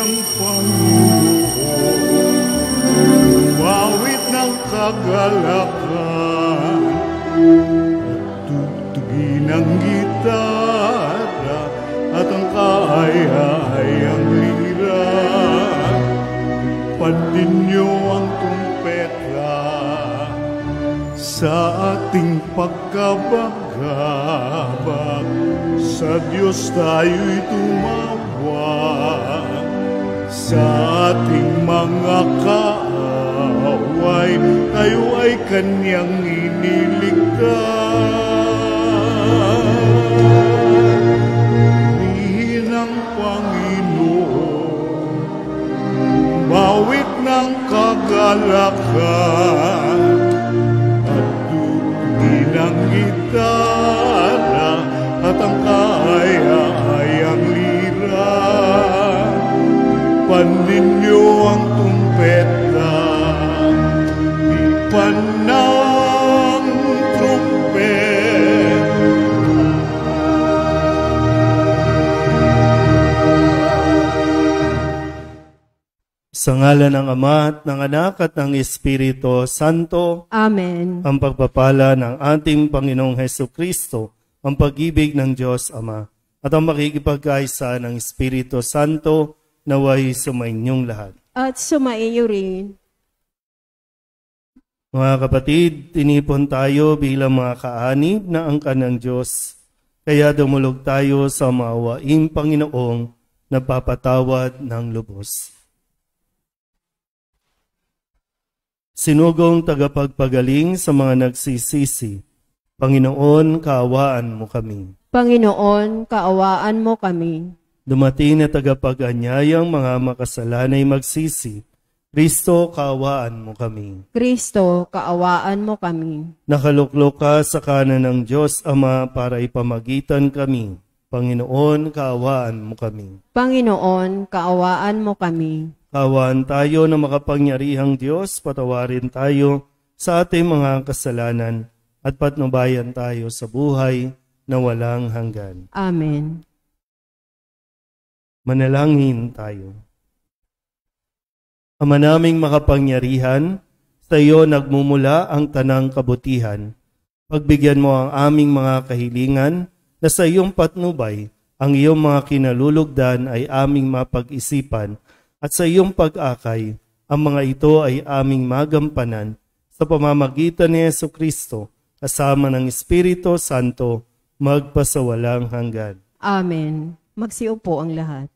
ng Panginoon, umawit ng kagalakan, tugtugin ang gitara at ang kaaya-ayang lira. Pandin niyo ang tumpeta sa ating pagkabagabag. Sa Diyos tayo'y tumawag, sa ating mga kaaway, tayo ay Kanyang iniligtas. Purihin ang Panginoon, bawit ng kagalakan, at tugtugin ang gitara at ang kaaya-ayang lira. Pandin niyo ang tumpeta, tipan ng trumpet. Sa ngalan ng Ama at ng Anak at ng Espiritu Santo. Amen. Ang pagpapala ng ating Panginoong Hesukristo, ang pag-ibig ng Diyos Ama, at ang makikipagkaisa ng Espiritu Santo naway sumainyong lahat. At sumaiyo rin. Mga kapatid, tinipon tayo bilang mga kaanib na angkan ng Diyos. Kaya dumulog tayo sa maawaing Panginoong nagpapatawad ng lubos. Sinugong tagapagpagaling sa mga nagsisisi, Panginoon, kaawaan mo kami. Panginoon, kaawaan mo kami. Dumating na tagapag-anyayang mga makasalanay magsisi, Kristo, kaawaan mo kami. Kristo, kaawaan mo kami. Nakaluklok ka sa kanan ng Diyos Ama para ipamagitan kami. Panginoon, kaawaan mo kami. Panginoon, kaawaan mo kami. Kaawaan tayo na makapangyarihang Diyos, patawarin tayo sa ating mga kasalanan at patnubayan tayo sa buhay na walang hanggan. Amen. Manalangin tayo. Ama naming makapangyarihan, sa iyo nagmumula ang tanang kabutihan. Pagbigyan mo ang aming mga kahilingan na sa iyong patnubay, ang iyong mga kinalulugdan ay aming mapag-isipan at sa iyong pag-akay, ang mga ito ay aming magampanan sa pamamagitan ni Jesucristo kasama ng Espiritu Santo magpasawalang hanggan. Amen. Magsiupo ang lahat.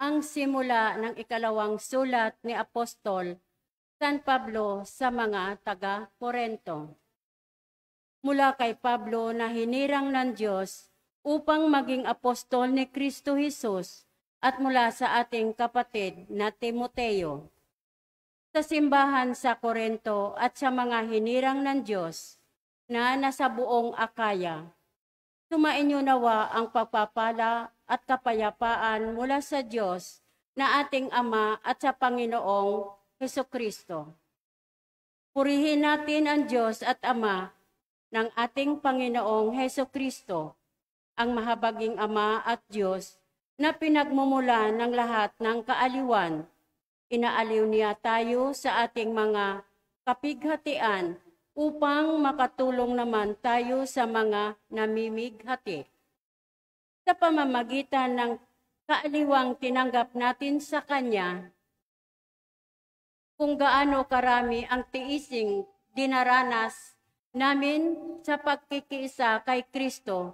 Ang simula ng ikalawang sulat ni Apostol San Pablo sa mga taga-Korento. Mula kay Pablo na hinirang ng Diyos upang maging apostol ni Kristo Jesus at mula sa ating kapatid na Timoteo. Sa simbahan sa Korento at sa mga hinirang ng Diyos na nasa buong Akaya, sumainyo nawa ang pagpapala at kapayapaan mula sa Diyos na ating Ama at sa Panginoong Hesukristo. Purihin natin ang Diyos at Ama ng ating Panginoong Hesukristo, ang mahabaging Ama at Diyos na pinagmumula ng lahat ng kaaliwan. Inaaliw niya tayo sa ating mga kapighatian upang makatulong naman tayo sa mga namimighati. Sa pamamagitan ng kaaliwang tinanggap natin sa Kanya, kung gaano karami ang tiising dinaranas namin sa pagkikiisa kay Kristo,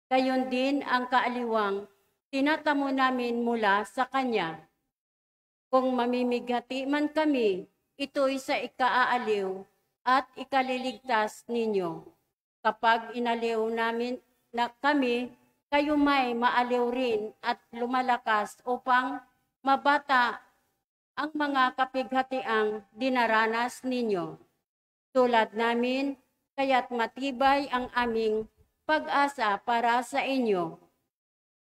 gayon din ang kaaliwang tinatamo namin mula sa Kanya. Kung mamimighati man kami, ito'y sa ikaaaliw at ikaliligtas ninyo. Kapag inaliw namin na kami, kayo may maaliw rin at lumalakas upang mabata ang mga kapighatiang dinaranas ninyo. Tulad namin, kaya't matibay ang aming pag-asa para sa inyo,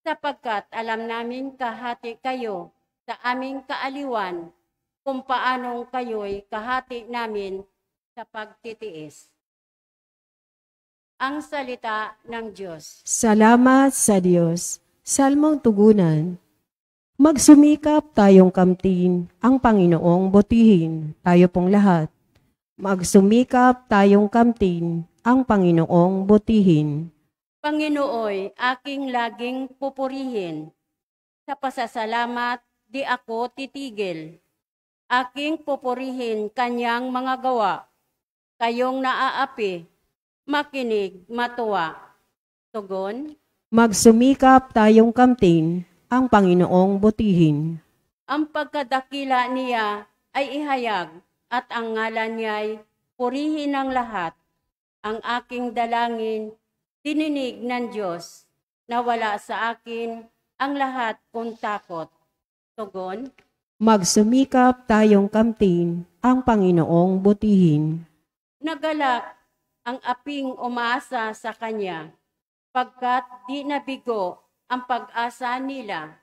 sapagkat alam namin kahati kayo sa aming kaaliwan, kung paanong kayo'y kahati namin sa pagtitiis. Ang salita ng Diyos. Salamat sa Diyos. Salmong tugunan. Magsumikap tayong kamtin, ang Panginoong butihin, tayo pong lahat. Magsumikap tayong kamtin, ang Panginoong butihin. Panginooy, aking laging pupurihin. Sa pasasalamat, di ako titigil. Aking pupurihin kanyang mga gawa. Kayong naaapi, makinig, matuwa. Tugon. Magsumikap tayong kamtin, ang Panginoong butihin. Ang pagkadakila niya ay ihayag at ang ngalan niya'y purihin ng lahat. Ang aking dalangin, dininig ng Diyos, na wala sa akin ang lahat kung takot. Tugon. Magsumikap tayong kamtin, ang Panginoong butihin. Nagalak ang aping umaasa sa Kanya, pagkat di nabigo ang pag-asa nila.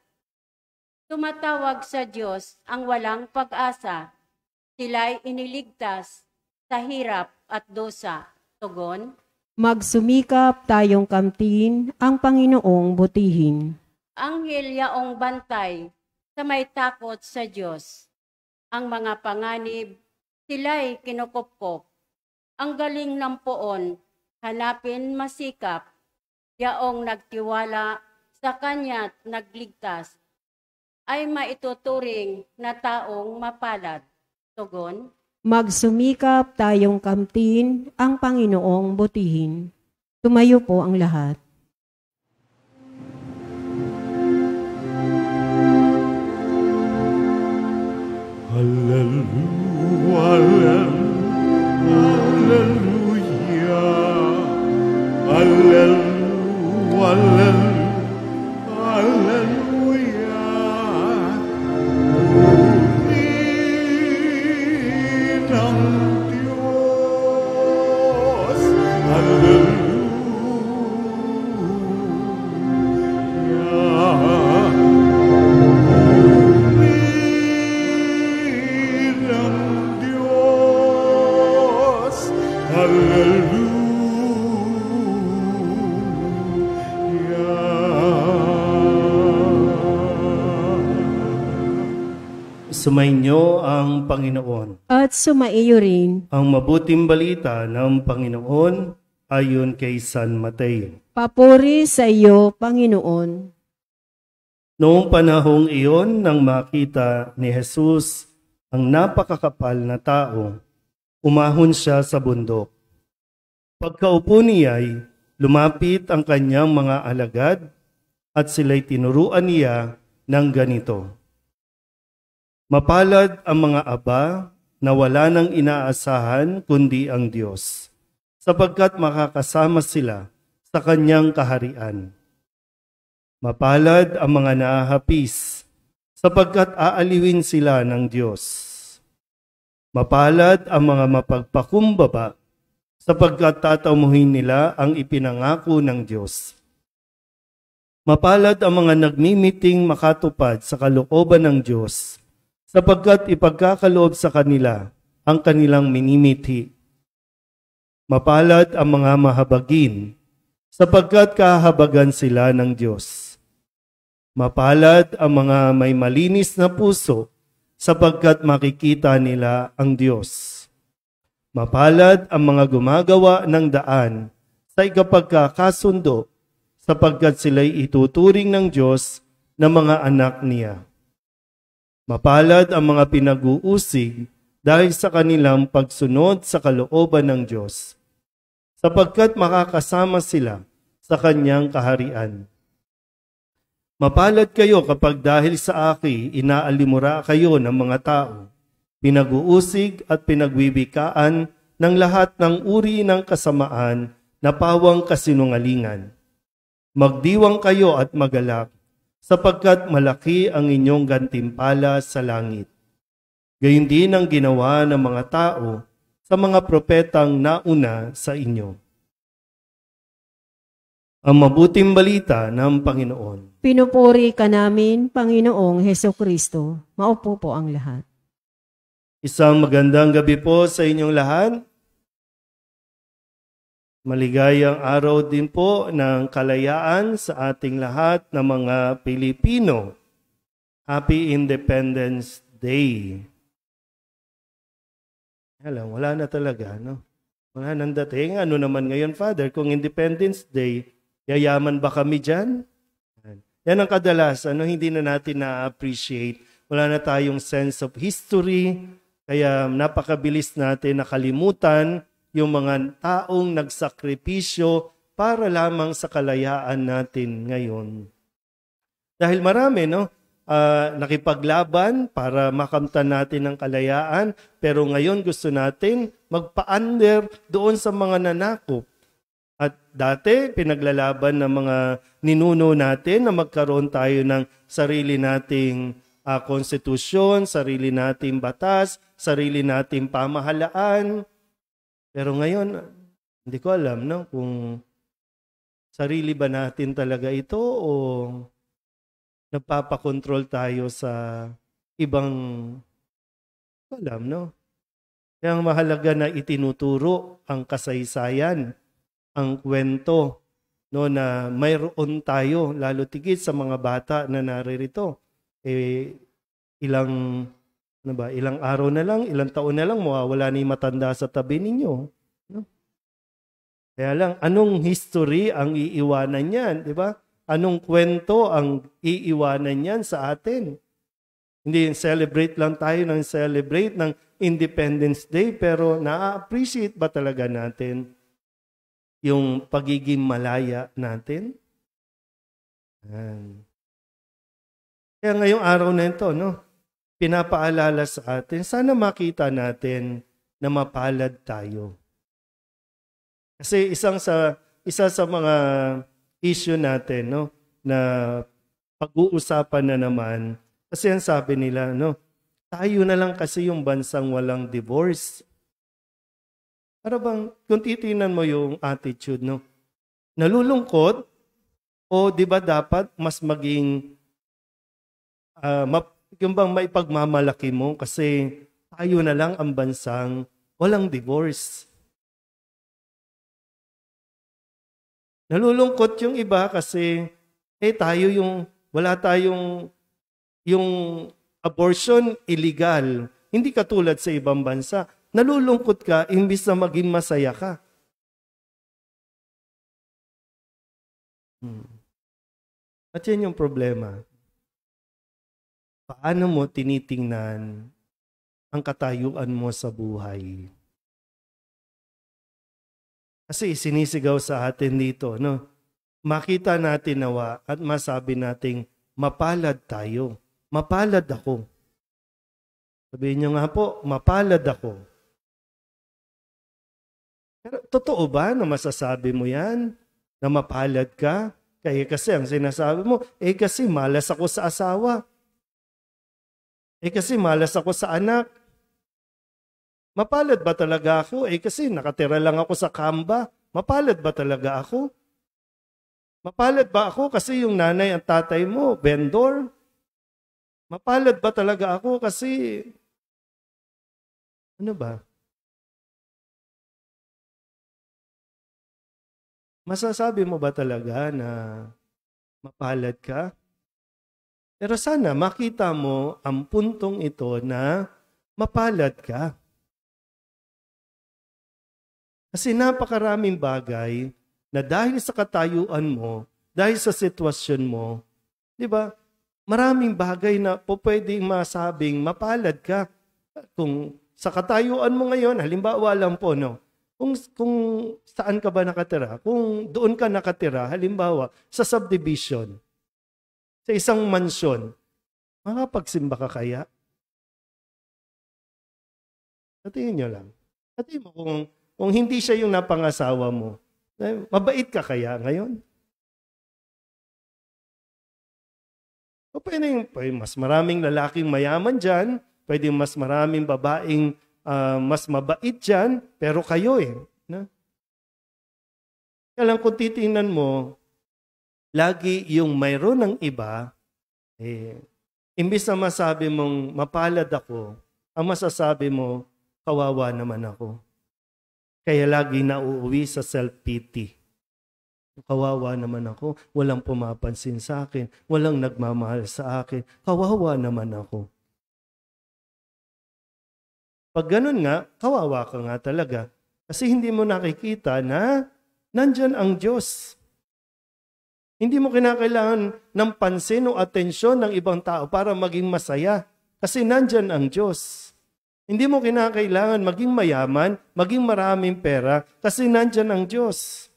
Tumatawag sa Diyos ang walang pag-asa. Sila'y iniligtas sa hirap at dosa. Tugon. Magsumikap tayong kamtin, ang Panginoong butihin. Anghel yaong bantay sa may takot sa Diyos. Ang mga panganib, sila'y kinukupkop. Ang galing ng poon, hanapin masikap. Yaong nagtiwala sa Kanya't nagligtas, ay maituturing na taong mapalad. Tugon. Magsumikap tayong kamtin, ang Panginoong butihin. Tumayo po ang lahat. Hallelujah, hallelujah, hallelujah, hallelujah. Sumainyo ang Panginoon. At sumaiyo rin. Ang mabuting balita ng Panginoon ayon kay San Mateo. Papuri sa iyo, Panginoon. Noong panahong iyon nang makita ni Jesus ang napakakapal na tao, umahon siya sa bundok. Pagkaupo niya'y lumapit ang kanyang mga alagad at sila'y tinuruan niya ng ganito. Mapalad ang mga aba na wala nang inaasahan kundi ang Diyos, sapagkat makakasama sila sa kanyang kaharian. Mapalad ang mga nahahapis, sapagkat aaliwin sila ng Diyos. Mapalad ang mga mapagpakumbaba, sapagkat tatamuhin nila ang ipinangako ng Diyos. Mapalad ang mga nagmimiting makatupad sa kalooban ng Diyos, sapagkat ipagkakaloob sa kanila ang kanilang minimithi. Mapalad ang mga mahabagin, sapagkat kahabagan sila ng Diyos. Mapalad ang mga may malinis na puso, sapagkat makikita nila ang Diyos. Mapalad ang mga gumagawa ng daan sa ikapagkakasundo, sapagkat sila'y ituturing ng Diyos na mga anak niya. Mapalad ang mga pinag-uusig dahil sa kanilang pagsunod sa kalooban ng Diyos, sapagkat makakasama sila sa kanyang kaharian. Mapalad kayo kapag dahil sa akin inaalimura kayo ng mga tao, pinag-uusig at pinagwiwikaan ng lahat ng uri ng kasamaan na pawang kasinungalingan. Magdiwang kayo at magalak, sapagkat malaki ang inyong gantimpala sa langit. Gayon din ang ginawa ng mga tao sa mga propetang nauna sa inyo. Ang mabuting balita ng Panginoon. Pinupuri ka namin, Panginoong Hesukristo. Maupo po ang lahat. Isang magandang gabi po sa inyong lahat. Maligayang araw din po ng kalayaan sa ating lahat ng mga Pilipino. Happy Independence Day. Alam, wala na talaga, no? Wala nang dating. Ano naman ngayon, Father, kung Independence Day, yayaman ba kami dyan? Yan ang kadalasan, hindi na natin na-appreciate. Wala na tayong sense of history, kaya napakabilis natin nakalimutan yung mga taong nagsakripisyo para lamang sa kalayaan natin ngayon. Dahil marami, nakipaglaban para makamtan natin ang kalayaan, pero ngayon gusto natin magpa-under doon sa mga nanakop. At dati, pinaglalaban ng mga ninuno natin na magkaroon tayo ng sarili nating konstitusyon, sarili nating batas, sarili nating pamahalaan. Pero ngayon, hindi ko alam kung sarili ba natin talaga ito o nagpapakontrol tayo sa ibang, Kaya ang mahalaga na itinuturo ang kasaysayan, ang kwento, na mayroon tayo, lalo tigit sa mga bata na naririto. Ilang araw na lang, ilang taon na lang, mawawala na yung matanda sa tabi ninyo. Kaya lang, anong history ang iiwanan yan, di ba? Anong kwento ang iiwanan yan sa atin? Hindi celebrate lang tayo celebrate ng Independence Day, pero na-appreciate ba talaga natin yung pagiging malaya natin? Kaya ngayong araw na ito, pinapaalala sa atin, sana makita natin na mapalad tayo. Kasi isa sa mga issue natin, na pag-uusapan na naman, kasi ang sabi nila, tayo na lang kasi yung bansang walang divorce. Para bang, kung titinan mo yung attitude, nalulungkot, o di ba dapat mas maging yung bang maipagmamalaki mo kasi tayo na lang ang bansang walang divorce. Nalulungkot yung iba kasi tayo wala tayong yung abortion illegal. Hindi katulad sa ibang bansa. Nalulungkot ka imbis na maging masaya ka. At yan yung problema. Paano mo tinitingnan ang katayuan mo sa buhay? Kasi sinisigaw sa atin dito, makita natin nawa at masabi nating mapalad tayo. Mapalad ako. Sabihin niyo nga po, mapalad ako. Pero totoo ba na masasabi mo yan? Na mapalad ka? Kaya kasi ang sinasabi mo, kasi malas ako sa asawa. Kasi malas ako sa anak. Mapalad ba talaga ako? Kasi nakatira lang ako sa kamba. Mapalad ba talaga ako? Mapalad ba ako kasi yung nanay at tatay mo, vendor? Mapalad ba talaga ako kasi, ano ba? Masasabi mo ba talaga na mapalad ka? Pero sana makita mo ang puntong ito na mapalad ka. Kasi napakaraming bagay na dahil sa katayuan mo, dahil sa sitwasyon mo, di ba? Maraming bagay na pwedeng masabing mapalad ka. Kung sa katayuan mo ngayon, halimbawa lang po, kung saan ka ba nakatira, kung doon ka nakatira, halimbawa, sa subdivision, sa isang mansyon, makapagsimba ka kaya? Satingin nyo lang. Satingin mo kung hindi siya yung napangasawa mo, mabait ka kaya ngayon? O pwede mas maraming lalaking mayaman dyan, pwede mas maraming babaeng mas mabait dyan, pero kayo No? Kaya lang kung titingnan mo, lagi yung mayroon ng iba, imbis na masabi mong mapalad ako, ang masasabi mo, kawawa naman ako. Kaya lagi nauuwi sa self-pity. Kawawa naman ako, walang pumapansin sa akin, walang nagmamahal sa akin, kawawa naman ako. Pag ganun nga, kawawa ka nga talaga. Kasi hindi mo nakikita na nandyan ang Diyos. Hindi mo kinakailangan ng pansin o atensyon ng ibang tao para maging masaya. Kasi nandyan ang Diyos. Hindi mo kinakailangan maging mayaman, maging maraming pera, kasi nandyan ang Diyos.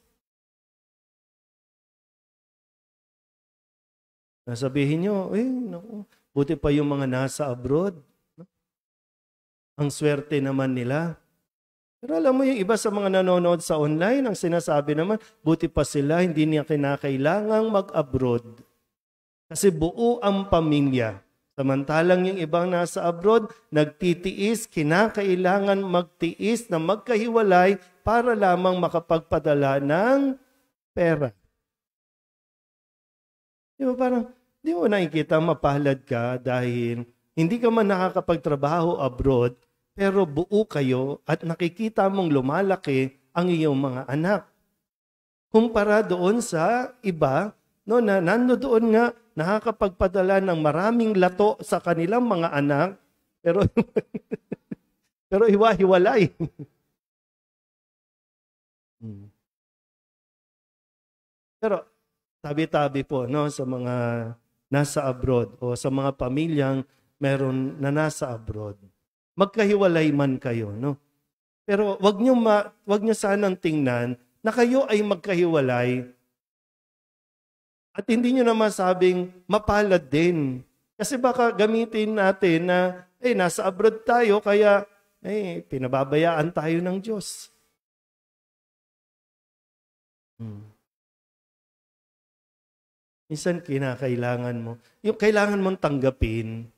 Nasabihin nyo, naku, buti pa yung mga nasa abroad. Ang swerte naman nila. Pero alam mo yung iba sa mga nanonood sa online, ang sinasabi naman, buti pa sila, hindi niya kinakailangang mag-abroad. Kasi buo ang pamilya. Samantalang yung ibang nasa abroad, nagtitiis, kinakailangan magtiis na magkahiwalay para lamang makapagpadala ng pera. Di ba parang, di mo nakikita mapalad ka dahil hindi ka man nakakapagtrabaho abroad, pero buo kayo at nakikita mong lumalaki ang iyong mga anak. Kumpara doon sa iba, no, na nandoon nga nakakapagpadala ng maraming lato sa kanilang mga anak, pero pero hiwa-hiwalay. Pero tabi-tabi po, no, sa mga nasa abroad o sa mga pamilyang meron na nasa abroad. Magkahiwalay man kayo, no? Pero wag niyo sanang tingnan na kayo ay magkahiwalay at hindi niyo na masabing mapalad din. Kasi baka gamitin natin na nasa abroad tayo kaya pinababayaan tayo ng Diyos. Minsan kinakailangan mo, yung kailangan mong tanggapin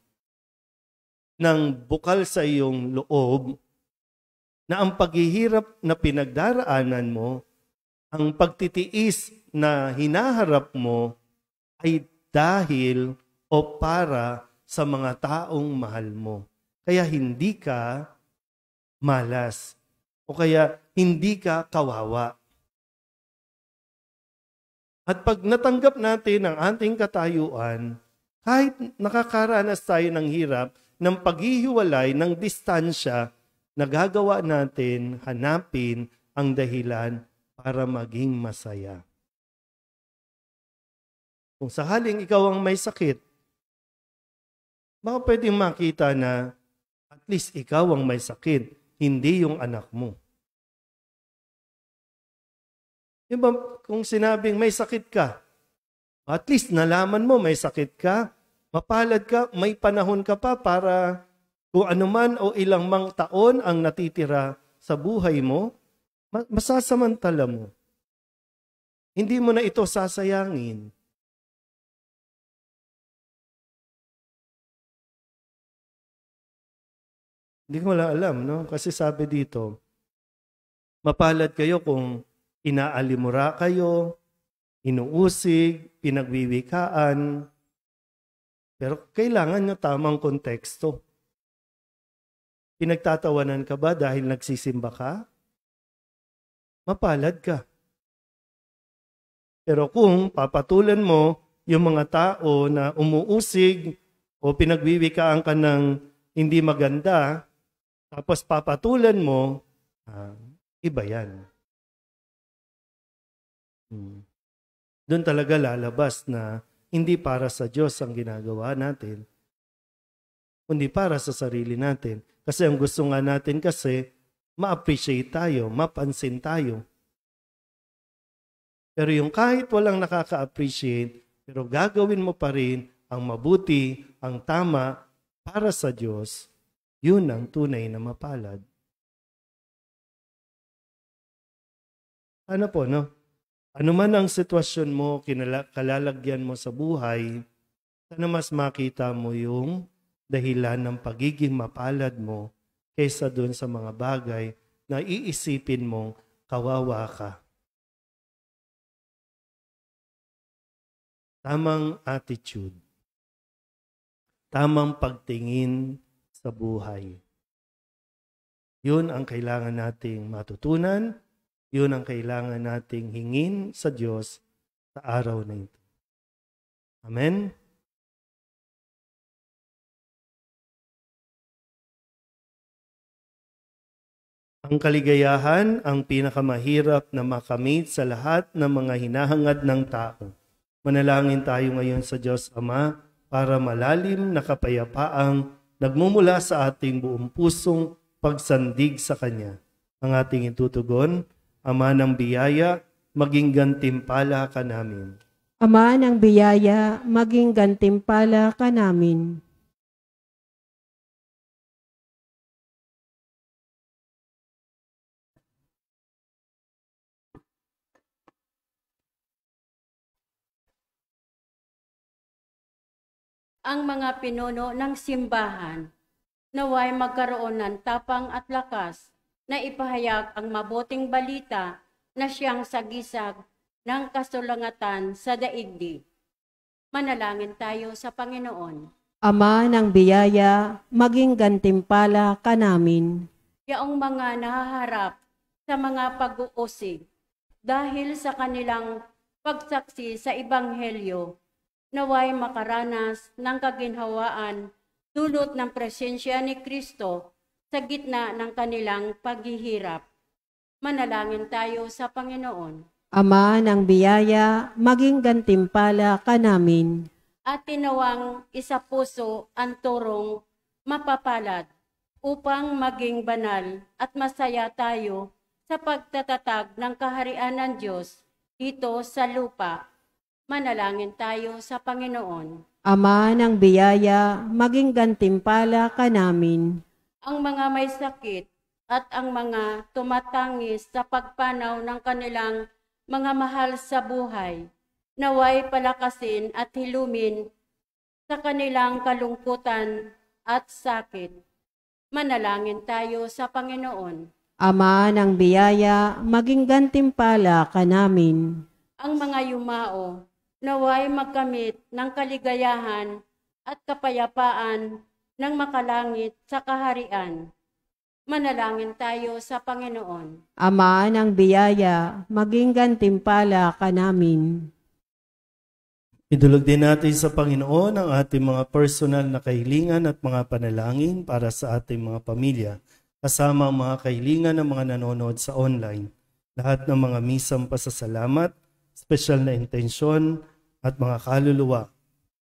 ng bukal sa iyong loob na ang paghihirap na pinagdaraanan mo, ang pagtitiis na hinaharap mo ay dahil o para sa mga taong mahal mo. Kaya hindi ka malas o kaya hindi ka kawawa. At pag natanggap natin ang ating katayuan, kahit nakakaranas tayo ng hirap, ng paghihiwalay, ng distansya, nagagawa natin hanapin ang dahilan para maging masaya. Kung sakaling ikaw ang may sakit, baka pwedeng makita na at least ikaw ang may sakit, hindi yung anak mo. Diba, kung sinabing may sakit ka, at least nalaman mo may sakit ka, mapalad ka, may panahon ka pa para kung anuman o ilang mang taon ang natitira sa buhay mo, masasamantala mo. Hindi mo na ito sasayangin. Hindi ko wala alam, no? Kasi sabi dito, mapalad kayo kung inaalimura kayo, inuusig, pinagwiwikaan, pero kailangan nyo tamang konteksto. Pinagtatawanan ka ba dahil nagsisimba ka? Mapalad ka. Pero kung papatulan mo yung mga tao na umuusig o pinagwiwikaan ka ng hindi maganda, tapos papatulan mo, iba yan. Doon talaga lalabas na hindi para sa Diyos ang ginagawa natin, kundi para sa sarili natin. Kasi ang gusto nga natin kasi, ma-appreciate tayo, mapansin tayo. Pero yung kahit walang nakaka-appreciate, pero gagawin mo pa rin ang mabuti, ang tama para sa Diyos, yun ang tunay na mapalad. Ano po, no? Ano man ang sitwasyon mo, kalalagyan mo sa buhay, sana mas makita mo yung dahilan ng pagiging mapalad mo kaysa dun sa mga bagay na iisipin mong kawawa ka. tamang attitude, tamang pagtingin sa buhay. Yun ang kailangan nating matutunan, yun ang kailangan nating hingin sa Diyos sa araw na ito. Amen? Ang kaligayahan ang pinakamahirap na makamit sa lahat ng mga hinahangad ng tao. Manalangin tayo ngayon sa Diyos Ama para malalim na kapayapaang nagmumula sa ating buong pusong pagsandig sa Kanya. Ang ating itutugon, Ama ng biyaya, maging gantimpala ka namin. Ama ng biyaya, maging gantimpala ka namin. Ang mga pinuno ng simbahan, naway magkaroon ng tapang at lakas na ipahayag ang mabuting balita na siyang sagisag ng kasulangatan sa daigdig. Manalangin tayo sa Panginoon. Ama ng biyaya, maging gantimpala ka namin. Yaong mga nahaharap sa mga pag-uusig dahil sa kanilang pagsaksi sa Ebanghelyo, naway makaranas ng kaginhawaan dulot ng presensya ni Kristo sa gitna ng kanilang paghihirap. Manalangin tayo sa Panginoon. Ama ng biyaya, maging gantimpala ka namin. At tinawang isa puso ang turong mapapalad upang maging banal at masaya tayo sa pagtatatag ng kaharian ng Diyos dito sa lupa. Manalangin tayo sa Panginoon. Ama ng biyaya, maging gantimpala ka namin. Ang mga may sakit at ang mga tumatangis sa pagpanaw ng kanilang mga mahal sa buhay, naway palakasin at hilumin sa kanilang kalungkutan at sakit. Manalangin tayo sa Panginoon. Ama ng biyaya, maging gantimpala ka namin. Ang mga yumao, naway magkamit ng kaligayahan at kapayapaan ng makalangit sa kaharian. Manalangin tayo sa Panginoon. Ama ng biyaya, maging gantimpala ka namin. Idulog din natin sa Panginoon ang ating mga personal na kahilingan at mga panalangin para sa ating mga pamilya, kasama ang mga kahilingan ng mga nanonood sa online. Lahat ng mga misang pasasalamat, special na intensyon at mga kaluluwa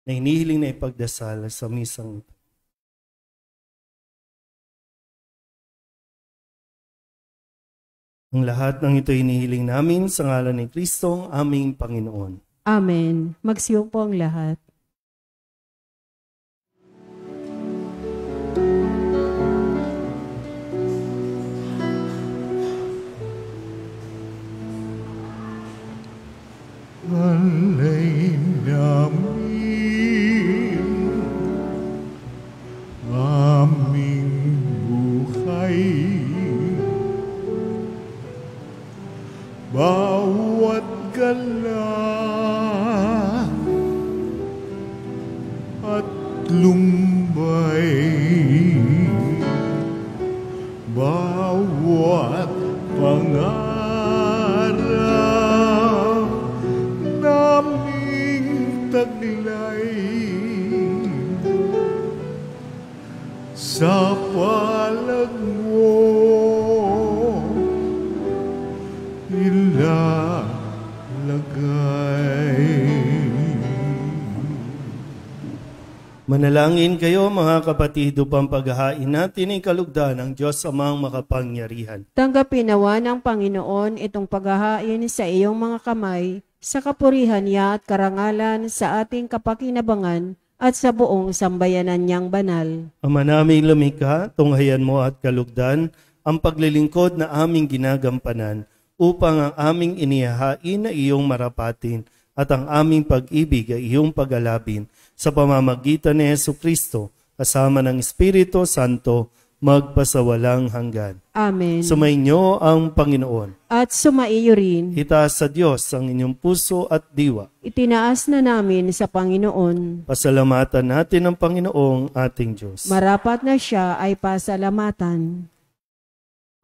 na hinihiling na ipagdasal sa misang ito. Ang lahat ng ito hinihiling namin sa ngalan ni Kristong aming Panginoon. Amen. Magsiyo po ang lahat. Alay namin aming buhay, bawat gala at lumbay, bawat pangarap naming taglay sa palad mo ilalagay. Manalangin kayo mga kapatid upang paghahain natin ang kalugdan ng Diyos Amang makapangyarihan. Tanggapin nawa ng Panginoon itong paghahain sa iyong mga kamay, sa kapurihan niya at karangalan sa ating kapakinabangan at sa buong sambayanan niyang banal. Ama naming lumikha, tunghayan mo at kalugdan ang paglilingkod na aming ginagampanan upang ang aming inihahain na iyong marapatin at ang aming pag-ibig ay iyong pag-alabin sa pamamagitan ni Jesucristo kasama ng Espiritu Santo magpasawalang hanggan. Amen. Sumainyo ang Panginoon. At sumaiyo rin. Itaas sa Diyos ang inyong puso at diwa. Itinaas na namin sa Panginoon. Pasalamatan natin ang Panginoong ating Diyos. Marapat na siya ay pasalamatan.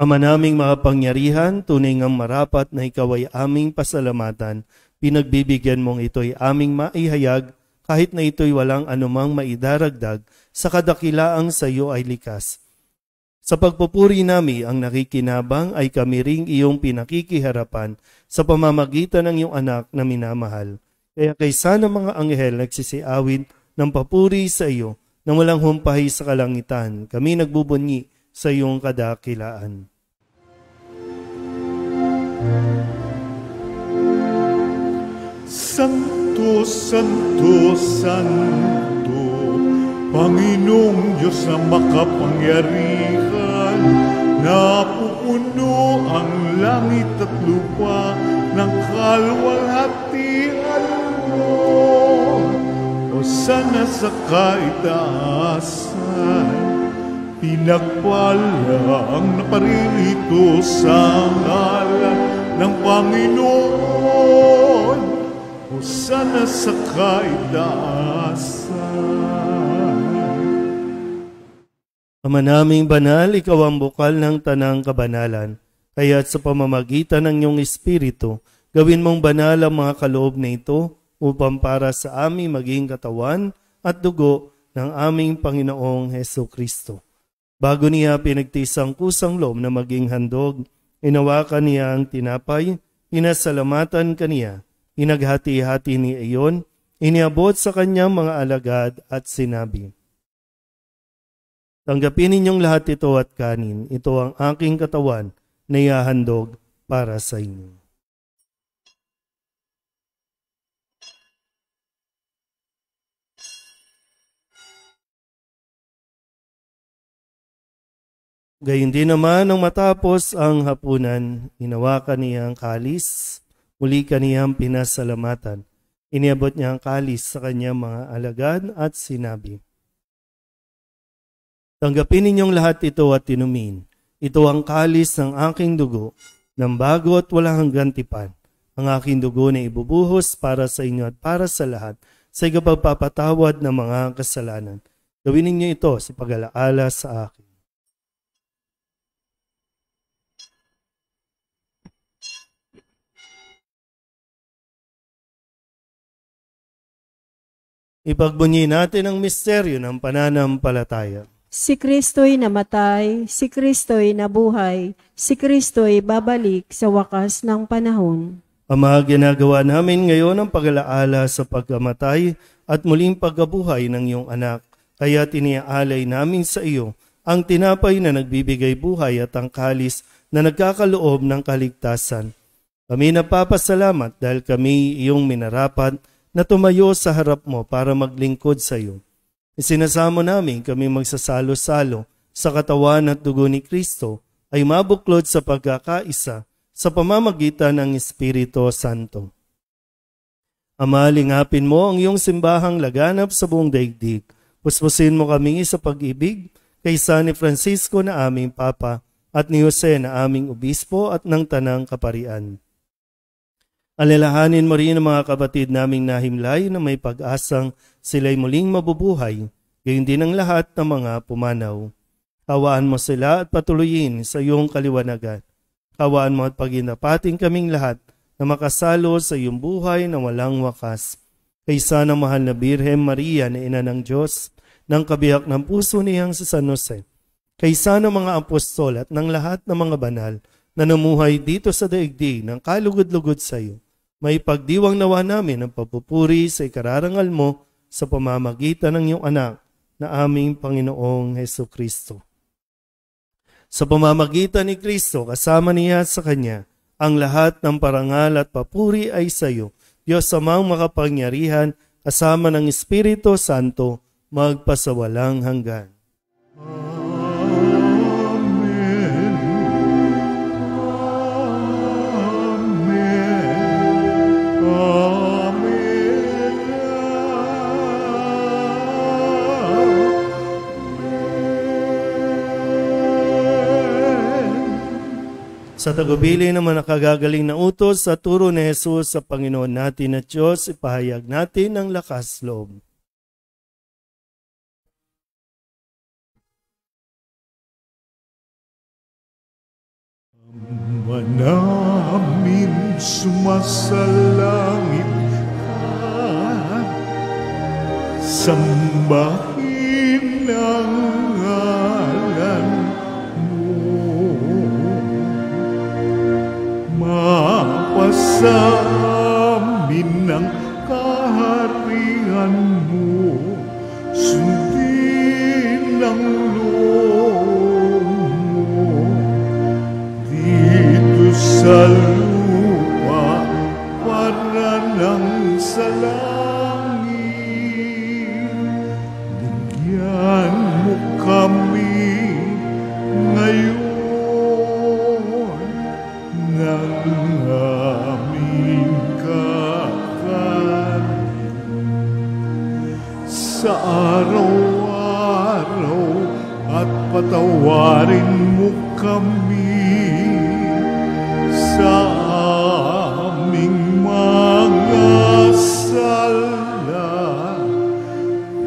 Ama naming makapangyarihan, tunay ngang marapat na ikaw ay aming pasalamatan. Pinagbibigyan mong ito'y aming maihayag, kahit na ito'y walang anumang maidaragdag, sa kadakilaang sa iyo ay likas. Sa pagpupuri nami ang nakikinabang ay kami ring iyong pinakikiharapan sa pamamagitan ng iyong anak na minamahal. Kaya kaysa ng mga anghel nagsisiawit ng papuri sa iyo na walang humpahi sa kalangitan, kami nagbubunyi sa iyong kadakilaan. Santo, Santo, Santo, Panginoong Diyos na makapangyarihan, napupuno ang langit at lupa ng kalwalhatian mo. Hosana sa kaitaasan, pinagpala ang naparirito sa ngalan ng Panginoon. Hosana sa kaitaasan. Ama naming banal, ikaw ang bukal ng tanang kabanalan. Kaya't sa pamamagitan ng iyong Espiritu, gawin mong banal ang mga kaloob na ito upang para sa aming maging katawan at dugo ng aming Panginoong Hesukristo. Bago niya pinagtiis ang kusang loob na maging handog, inawakan niya ang tinapay, pinasalamatan kaniya, inaghati-hati ni iyon, iniabot sa kanyang mga alagad at sinabi, tanggapin ninyong lahat ito at kanin. Ito ang aking katawan na ihahandog para sa inyo. Gayun din naman nang matapos ang hapunan, hinawakan niya ang kalis, muli kaniyang pinasalamatan. Iniabot niya ang kalis sa kanyang mga alagad at sinabi, tanggapin ninyong lahat ito at inumin. Ito ang kalis ng aking dugo, ng bago at walang hanggang tipan. Ang aking dugo na ibubuhos para sa inyo at para sa lahat, sa ikapagpapatawad ng mga kasalanan. Gawin ninyo ito sa pag-alaala sa akin. Ipagbunyi natin ang misteryo ng pananampalataya. Si Kristo'y namatay, si Kristo'y nabuhay, si Kristo'y babalik sa wakas ng panahon. Ama, ginagawa namin ngayon ang pag-alaala sa pagkamatay at muling pagkabuhay ng iyong anak. Kaya tiniaalay namin sa iyo ang tinapay na nagbibigay buhay at ang kalis na nagkakaloob ng kaligtasan. Kami napapasalamat dahil kami iyong minarapat na tumayo sa harap mo para maglingkod sa iyo. Isinasamo namin kami magsasalo-salo sa katawan at dugo ni Kristo ay mabuklod sa pagkakaisa sa pamamagitan ng Espiritu Santo. Ama, lingapin mo ang iyong simbahang laganap sa buong daigdig. Puspusin mo kami sa pag-ibig kaysa ni Francisco na aming Papa at ni Jose na aming Obispo at ng Tanang Kaparian. Alalahanin mo rin ang mga kapatid naming nahimlay na may pag-asang sila'y muling mabubuhay, gayon din ang lahat ng mga pumanaw. Kawaan mo sila at patuloyin sa iyong kaliwanagan. Kawaan mo at paginapating kaming lahat na makasalo sa iyong buhay na walang wakas. Kaysa ng mahal na Birhen Maria na ina ng Diyos, ng kabiyak ng puso niyang si San Jose. Kaysa ng mga apostol at ng lahat ng mga banal na namuhay dito sa daigdig ng kalugod-lugod sa iyo. May pagdiwang nawa namin ang papupuri sa ikararangal mo sa pamamagitan ng iyong anak na aming Panginoong Hesukristo. Sa pamamagitan ni Kristo, kasama niya sa Kanya, ang lahat ng parangal at papuri ay sa iyo, Diyos Amang makapangyarihan, kasama ng Espiritu Santo, magpasawalang hanggan. Sa tagubili naman nakagagaling na utos sa turo ni Jesus sa Panginoon natin at Diyos, ipahayag natin ang lakas loob. Ama namin sumasalangit ka, sambahin ang ngalan mo. Mapasa amin ang kaharian mo, sundin ang loob mo dito sa lupa para nang sa langit. Bigyan mo kami ngayon ng aming kakanin sa araw-araw at patawarin mo kami sa aming mga sala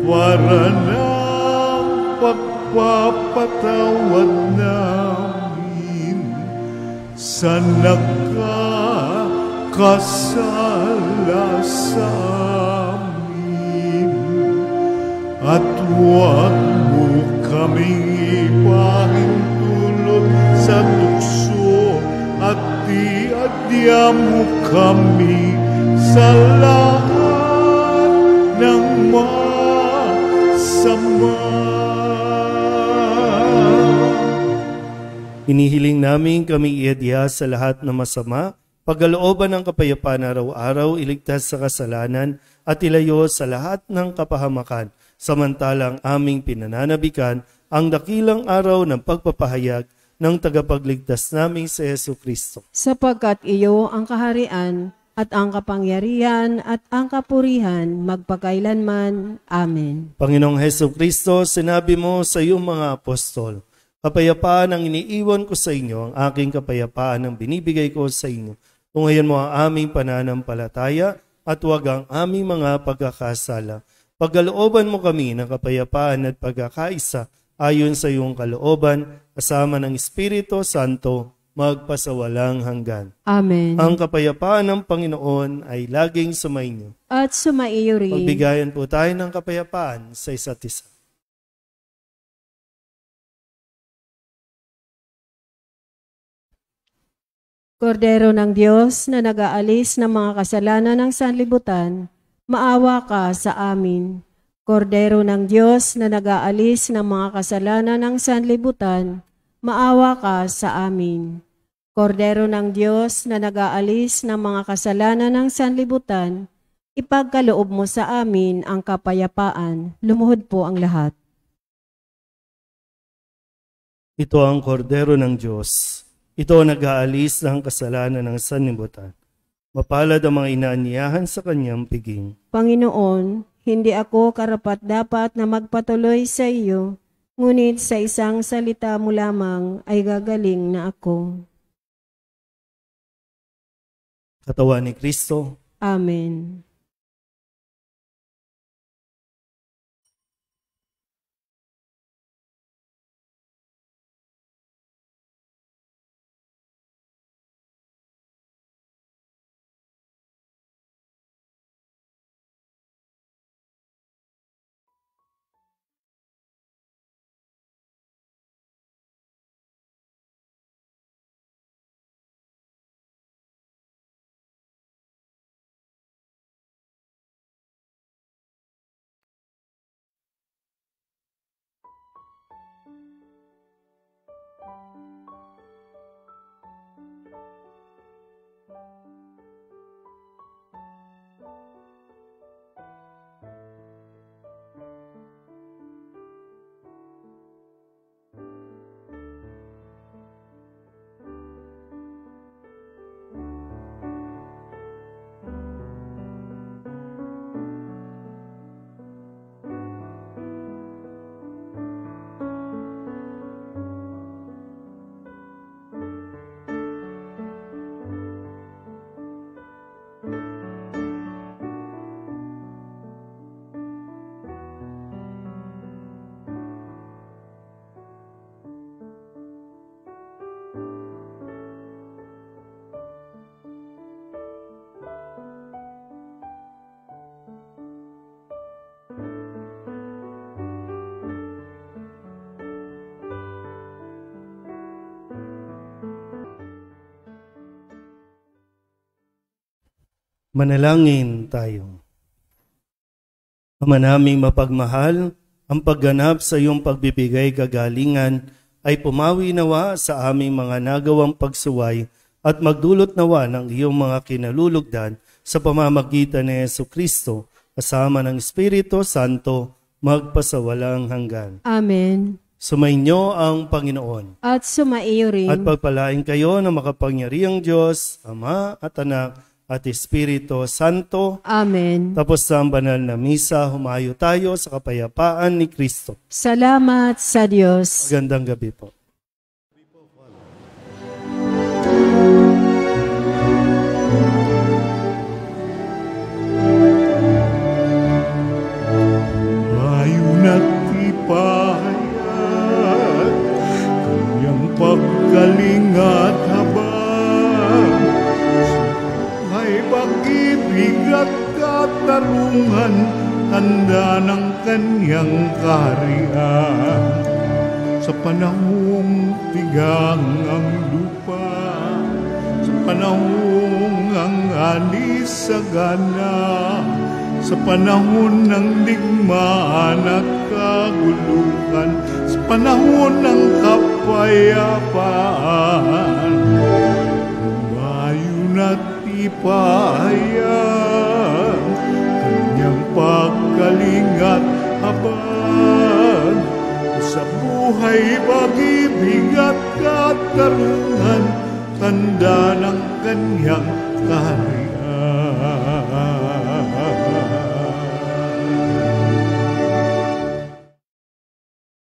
para ng pagpapatawad namin sa nagkakasala sa amin. At huwag mo kaming ipahintulot sa tukso at diadya mo kami sa lahat ng masama. Inihiling namin kami iadya sa lahat ng masama, pagkalooban ng kapayapaan araw-araw, iligtas sa kasalanan at ilayo sa lahat ng kapahamakan, samantalang aming pinananabikan ang dakilang araw ng pagpapahayag ng tagapagligtas naming si Hesus Kristo. Sapagkat iyo ang kaharian at ang kapangyarihan at ang kapurihan magpakailanman. Amen. Panginoong Hesus Kristo, sinabi mo sa iyong mga apostol, kapayapaan ang iniiwan ko sa inyo, ang aking kapayapaan ang binibigay ko sa inyo. Tungayan mo ang aming pananampalataya at huwag ang aming mga pagkakasala. Pagkalooban mo kami ng kapayapaan at pagkakaisa ayon sa iyong kalooban, kasama ng Espiritu Santo, magpasawalang hanggan. Amen. Ang kapayapaan ng Panginoon ay laging sumainyo. At sumaiyo rin. Pagbigayan po tayo ng kapayapaan sa isa't isa. Kordero ng Diyos na nag-aalis ng mga kasalanan ng sanlibutan, maawa ka sa amin. Kordero ng Diyos na nag-aalis ng mga kasalanan ng sanlibutan, maawa ka sa amin. Kordero ng Diyos na nag-aalis ng mga kasalanan ng sanlibutan, ipagkaloob mo sa amin ang kapayapaan. Lumuhod po ang lahat. Ito ang kordero ng Diyos. Ito ang nag-aalis ng kasalanan ng sanlibutan. Mapalad ang mga inaanyayahan sa kanyang piging. Panginoon, hindi ako karapat-dapat na magpatuloy sa iyo, ngunit sa isang salita mo lamang ay gagaling na ako. Katawan ni Kristo. Amen. Manalangin tayo. Ama naming mapagmahal, ang pagganap sa iyong pagbibigay kagalingan ay pumawi nawa sa aming mga nagawang pagsuway at magdulot nawa ng iyong mga kinalulugdan sa pamamagitan ni Jesucristo, kasama ng Espiritu Santo, magpasawalang hanggan. Amen. Sumainyo ang Panginoon. At sumaiyo rin. At pagpalain kayo ng makapangyarihang Diyos, Ama at Anak at Espiritu Santo. Amen. Tapos sa banal na misa, humayo tayo sa kapayapaan ni Kristo. Salamat sa Diyos. Magandang gabi po. Ayun at ipahayag kanyang pagkalingat habang ay pag-ibig at katarungan, tanda ng kanyang kaharian. Sa panahong tigang ang lupa, sa panahong ang anis sa gana, sa panahon ng digmaan at kaguluhan, sa panahon ng kapayapaan, ngayon at ipahayag kanyang pagkalingat habang sa buhay, pag-ibig at katarungan, tanda ng kanyang kaharian.